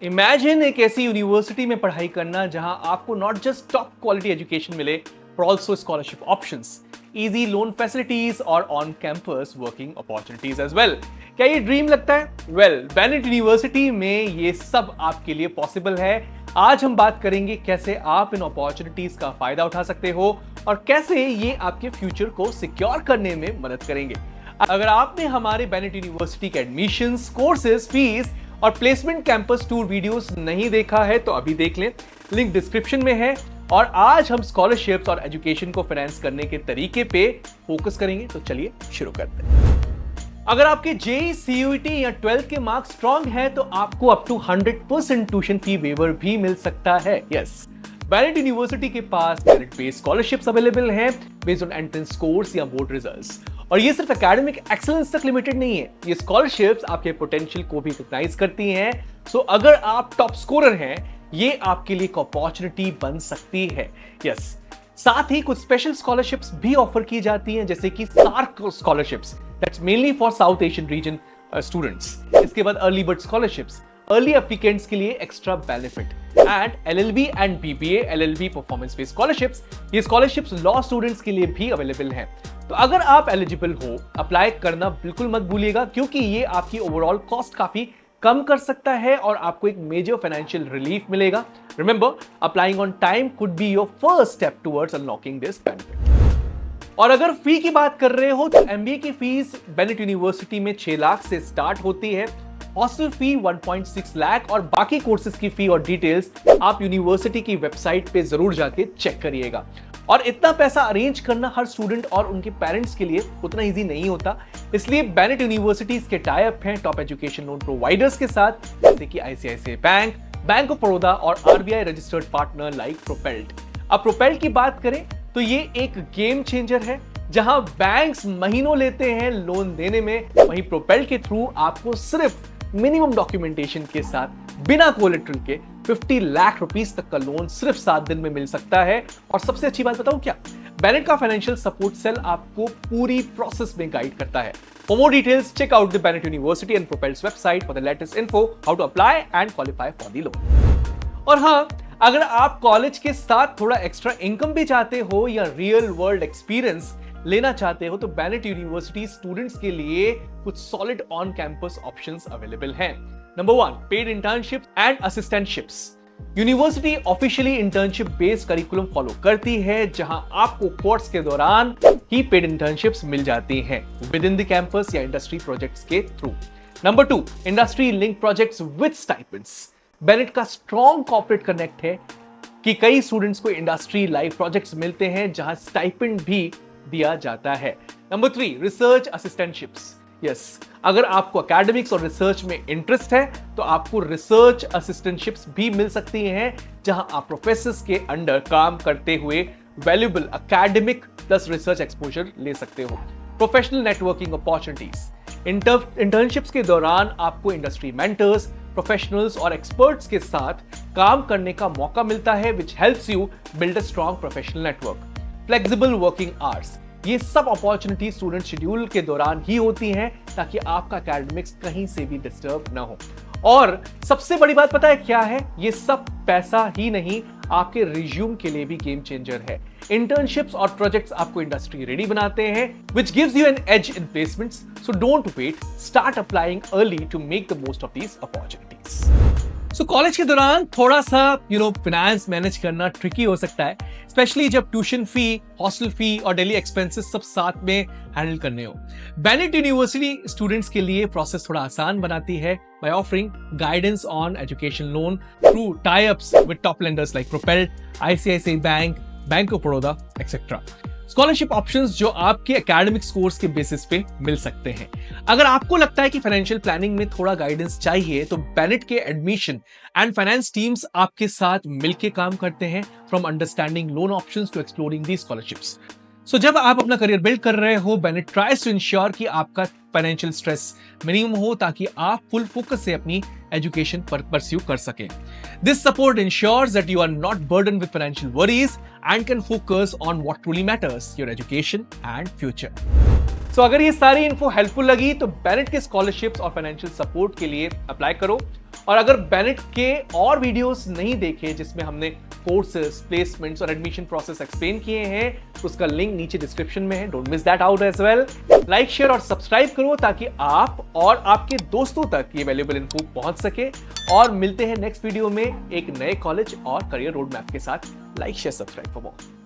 Imagine एक ऐसी university में पढ़ाई करना जहां आपको not just top quality education मिले पर also scholarship options, easy loan facilities और on campus working opportunities as well. क्या ये ड्रीम लगता है? वेल, बेनेट यूनिवर्सिटी में ये सब आपके लिए पॉसिबल है। आज हम बात करेंगे कैसे आप इन अपॉर्चुनिटीज का फायदा उठा सकते हो और कैसे ये आपके फ्यूचर को सिक्योर करने में मदद करेंगे। अगर आपने हमारे बेनेट यूनिवर्सिटी के एडमिशंस, कोर्सेज, फीस और प्लेसमेंट कैंपस टूर वीडियोस नहीं देखा है तो अभी देख लें, लिंक डिस्क्रिप्शन में है। और आज हम स्कॉलरशिप्स और एजुकेशन को फाइनेंस करने के तरीके पे फोकस करेंगे, तो चलिए शुरू करते हैं। अगर आपके जेईई, सीयूईटी या 12th के मार्क्स स्ट्रांग हैं तो आपको up to 100% tuition fee waiver भी मिल सकता है। यस, बेनेट यूनिवर्सिटी के पास मेरिट बेस्ड स्कॉलरशिप्स अवेलेबल हैं बेस्ड ऑन एंट्रेंस स्कोर्स या बोर्ड रिजल्ट्स। और ये सिर्फ एकेडमिक एक्सीलेंस तक लिमिटेड नहीं है, ये स्कॉलरशिप्स आपके पोटेंशियल को भी रिकॉग्नाइज करती हैं। सो अगर आप टॉप स्कोरर हैं, ये आपके लिए एक अपॉर्चुनिटी बन सकती है। यस, साथ ही कुछ स्पेशल स्कॉलरशिप्स भी ऑफर की जाती हैं, जैसे कि SAARC scholarships, that's mainly for South Asian region students. इसके बाद early bird scholarships, early applicants के लिए extra benefit, and LLB and BBA LLB performance based scholarships. ये स्कॉलरशिप्स लॉ स्टूडेंट्स के लिए भी अवेलेबल हैं। तो अगर आप एलिजिबल हो, अप्लाई करना बिल्कुल मत भूलिएगा, क्योंकि ये आपकी ओवरऑल कॉस्ट काफी कम कर सकता है और आपको एक मेजर फाइनेंशियल रिलीफ मिलेगा। Remember, applying on time could be your first step towards unlocking this benefit. और अगर फी की बात कर रहे हो तो एमबीए की फीस बेनेट यूनिवर्सिटी में 6 लाख से स्टार्ट होती है, हॉस्टल फी 1.6 लाख और बाकी कोर्सेज की फी और डिटेल्स आप यूनिवर्सिटी की वेबसाइट पे जरूर जाके चेक करिएगा। और इतना पैसा अरेंज करना हर स्टूडेंट और उनके पेरेंट्स के लिए उतना इजी नहीं होता, इसलिए बेनेट यूनिवर्सिटीज के टाई अप हैं टॉप एजुकेशन लोन प्रोवाइडर्स के साथ, जैसे कि ICICI bank, bank of Baroda और आरबीआई रजिस्टर्ड पार्टनर लाइक प्रोपेल्ट। अब प्रोपेल्ट की बात करें तो ये एक गेम चेंजर है, जहां बैंक्स महीनों लेते हैं लोन देने में, वहीं प्रोपेल्ट के थ्रू आपको सिर्फ मिनिमम डॉक्यूमेंटेशन के साथ बिना कोलेटरल के 50 लाख रुपीस तक का लोन सिर्फ 7 दिन में मिल सकता है। और सबसे अच्छी बात बताऊं क्या, बेनेट का फाइनेंशियल सपोर्ट सेल आपको पूरी प्रोसेस में गाइड करता है। For more details check out the Bennett university and Propelld's website for the latest info how to apply and qualify for the loan. और हाँ, अगर आप कॉलेज के साथ थोड़ा एक्स्ट्रा इनकम भी चाहते हो या रियल वर्ल्ड एक्सपीरियंस लेना चाहते हो तो बेनेट यूनिवर्सिटी स्टूडेंट्स के लिए कुछ solid on campus options available हैं। Number 1, paid internship and assistantships. University officially internship based curriculum follow करती है, जहां आपको कोर्स के दौरान ही पेड इंटर्नशिप्स मिल जाती हैं विद इन द कैंपस या इंडस्ट्री प्रोजेक्ट्स के through. Number 2, industry link projects with stipends. Bennett का स्ट्रॉन्ग कॉर्पोरेट कनेक्ट है कि कई स्टूडेंट्स को इंडस्ट्री लाइव प्रोजेक्ट्स मिलते हैं जहां स्टाइपेंड भी दिया जाता है। Number 3, research असिस्टेंटशिप्स। यस, अगर आपको एकेडमिक्स और रिसर्च में इंटरेस्ट है तो आपको रिसर्च असिस्टेंटशिप्स भी मिल सकती हैं, जहां आप प्रोफेसर्स के अंडर काम करते हुए valuable academic plus research exposure ले सकते हो। प्रोफेशनल नेटवर्किंग अपॉर्चुनिटीज, इंटर्नशिप्स के दौरान आपको इंडस्ट्री मेंटर्स, प्रोफेशनल्स और एक्सपर्ट्स के साथ काम करने का मौका मिलता है, which helps you build a strong professional network. Flexible working hours, ये सब अपॉर्चुनिटी स्टूडेंट शेड्यूल के दौरान ही होती हैं ताकि आपका एकेडमिक्स कहीं से भी डिस्टर्ब ना हो। और सबसे बड़ी बात पता है क्या है, ये सब पैसा ही नहीं, आपके रिज्यूम के लिए भी गेम चेंजर है। इंटर्नशिप्स और प्रोजेक्ट्स आपको इंडस्ट्री रेडी बनाते हैं, which gives you an edge in placements. So don't wait, start applying early to make the most of these opportunities. So college के दौरान थोड़ा सा फाइनेंस मैनेज करना ट्रिकी हो सकता है, स्पेशली जब ट्यूशन फी, हॉस्टल फी और डेली एक्सपेंसेस सब साथ में हैंडल करने हो। बेनेट यूनिवर्सिटी स्टूडेंट्स के लिए प्रोसेस थोड़ा आसान बनाती है by offering guidance on education loan through tie-ups with top lenders like Propel, ICICI Bank, Bank of Baroda, etc. Scholarship options जो आपके एकेडमिक स्कोर्स के बेसिस पे मिल सकते हैं। अगर आपको लगता है कि फाइनेंशियल प्लानिंग में थोड़ा गाइडेंस चाहिए तो बेनेट के एडमिशन एंड फाइनेंस टीम्स आपके साथ मिलकर काम करते हैं, from understanding loan options to exploring the scholarships. So जब आप अपना करियर बिल्ड कर रहे हो, बेनेट ट्राइज टू इंश्योर कि आपका फाइनेंशियल स्ट्रेस मिनिमम हो ताकि आप फुल फोकस से अपनी एजुकेशन पर परस्यू कर सकें। This support ensures that you are not burden with financial worries and can focus on what truly matters, your education and future. सो अगर ये सारी इन्फो हेल्पफुल लगी तो बेनेट के स्कॉलरशिप्स और फाइनेंशियल सपोर्ट के लिए अप्लाई करो। और अगर बेनेट के और वीडियोस नहीं देखे जिसमें हमने कोर्सेज, प्लेसमेंट्स और एडमिशन प्रोसेस एक्सप्लेन किए हैं तो उसका लिंक नीचे डिस्क्रिप्शन में है, don't miss that out as well. Like, share और सब्सक्राइब करो ताकि आप और आपके दोस्तों तक ये वैल्यूएबल इन्फो पहुंच सके। और मिलते हैं नेक्स्ट वीडियो में एक नए कॉलेज और करियर रोड मैप के साथ। Like, share, subscribe for more.